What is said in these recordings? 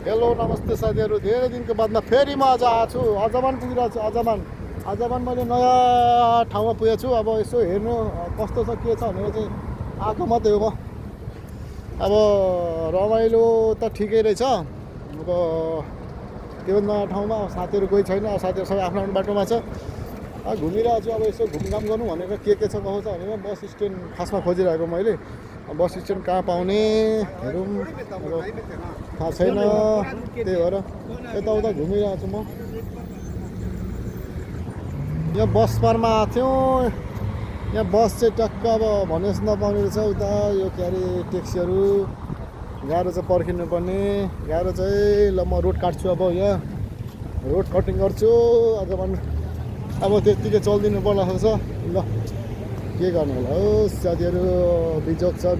Hello नमस्ते साथीहरू, धेरै दिनको बादमा फेरि म आज आएको छु। अजमान पुगिरहेको छु। अजमान मैले नयाँ ठाउँमा पुगेको छु। अब यसो हेर्नु कस्तो छ के छ भनेर चाहिँ आएको मात्रै हो म। अब रमाइलो त ठिकै रहेछ। अब त्यो नयाँ ठाउँमा साथीहरू कोही छैन। साथीहरू सबै आफ्नो आफ्नो बाटोमा छ। घुमिरहेको छु। अब यसो घुमघाम गर्नु भनेर के छ कसो छ भनेर बस स्ट्यान्ड खासमा खोजिरहेको मैले। बस स्ट्यान्ड कहाँ पाउने हेरौँ, अब थाहा छैन। त्यही भएर यताउता घुमिरहेको छु म। यहाँ बस पारमा आएको थियौँ। यहाँ बस चाहिँ टक्क अब भने जस्तो नपाउने रहेछ। उता यो के अरे ट्याक्सीहरू गाह्रो चाहिँ पर्खिनुपर्ने। गाह्रो चाहिँ ल म रोड काट्छु। अब यहाँ रोड कटिङ गर्छु अझ भन्नु। अब त्यत्तिकै चलिदिनु पर्ला जस्तो छ। ल के गर्नु होला हो साथीहरू, बिजोक छ।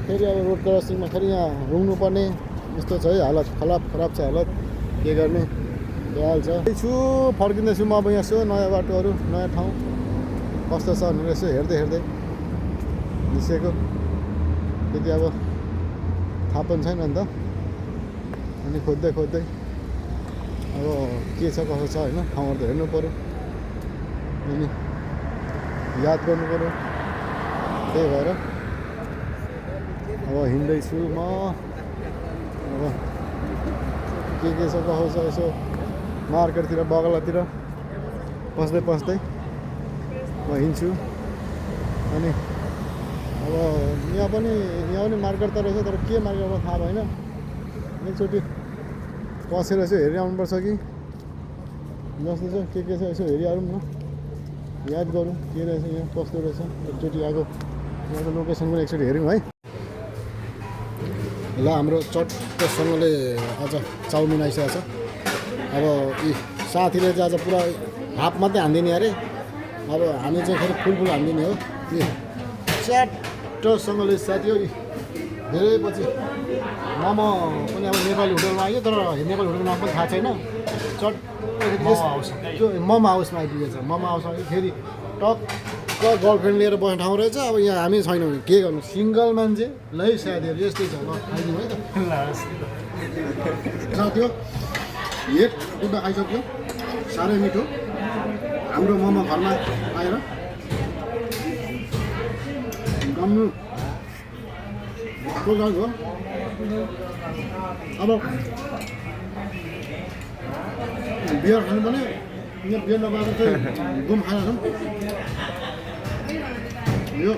फेरि अब रोड क्रसिङमा फेरि यहाँ रुङ्नु पर्ने यस्तो छ है हालत। खराब छ हालत। के गर्ने हाल छ। छु फर्किँदैछु म अब। यहाँ यसो नयाँ बाटोहरू नयाँ ठाउँ कस्तो छ भनेर यसो हेर्दै निस्केको। त्यति अब थाहा पनि छैन नि त। अनि खोज्दै अब के छ कसो छ होइन, ठाउँहरू त हेर्नु पऱ्यो अनि याद गर्नु पऱ्यो। त्यही भएर अब हिँड्दैछु म। अब के छ कसो छ यसो मार्केटतिर बगलातिर पस्दै म हिँड्छु। अनि अब यहाँ पनि मार्केट त रहेछ, तर के मार्केट हो थाहा भएन। एकचोटि पसेर यसो हेरि आउनुपर्छ कि जस्तो छ। के छ यसो हेरिहालौँ न, याद गरौँ के रहेछ यहाँ कस्तो रहेछ। एकचोटि यहाँको लोकेसन पनि एकचोटि हेऱ्यौँ है। ल हाम्रो चट्टसँगले आज चाउमिन आइसकेको छ। अब यी साथीले चाहिँ आज पुरा हाफ मात्रै हानिदिने अरे। अब हामी चाहिँ फेरि फुल हानिदिने हो। यी च्याट्टसँगले साथी हो। धेरै पछि मोमो पनि अब नेपाली होटलमा आयो, तर नेपाली होटलको नाम पनि थाहा छैन। मोमो हाउसमा आइपुगेछ। मोमो हाउसमा फेरि टक्क गर्लफ्रेन्ड लिएर बस्ने ठाउँ रहेछ। अब यहाँ हामी छैनौँ भने के गर्नु, सिङ्गल मान्छे ल है साथीहरू यस्तै छ। ल खाइदिउँ है त साथी हो। हेड दुध खाइसक्यो, साह्रै मिठो। हाम्रो मोमो घरमा आएर गम्नु हो। अब बियर खानु पनि यहाँ बियर नपाएर चाहिँ घुम खाएर यो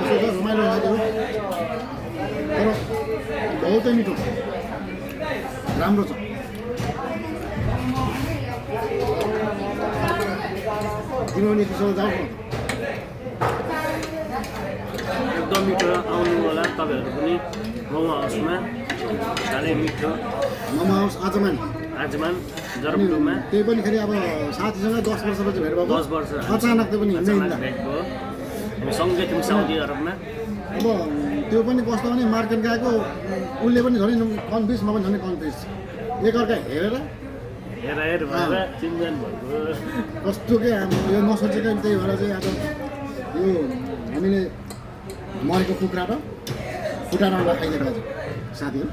रमाइलो लाग्यो। तर बहुतै मिठो, राम्रो छ। किनभने त्यसो जाऊ एकदम मिठो। आउनु होला तपाईँहरू पनि मोमो हाउसमा, साह्रै मिठो। मोमो हाउस आजमान जरपुरमा। त्यही पनि फेरि अब साथीसँग 10 वर्षपछि भेट भएको। 10 वर्ष अचानक त्यो पनि हिँड्दै भेटको हामी सँगै थियौँ साउदी अरबमा। अब त्यो पनि कस्तो भने मार्केट गएको उसले पनि झन् कन्फ्युज, म पनि झन् कन्फ्युज। एकअर्का हेरेर भएर चिन्जान भएको कस्तो के यो नसोचेकै। त्यही भएर चाहिँ आज यो हामीले मरेको कुखुरा र फुटाएर खाइदिएको आज साथीहरू।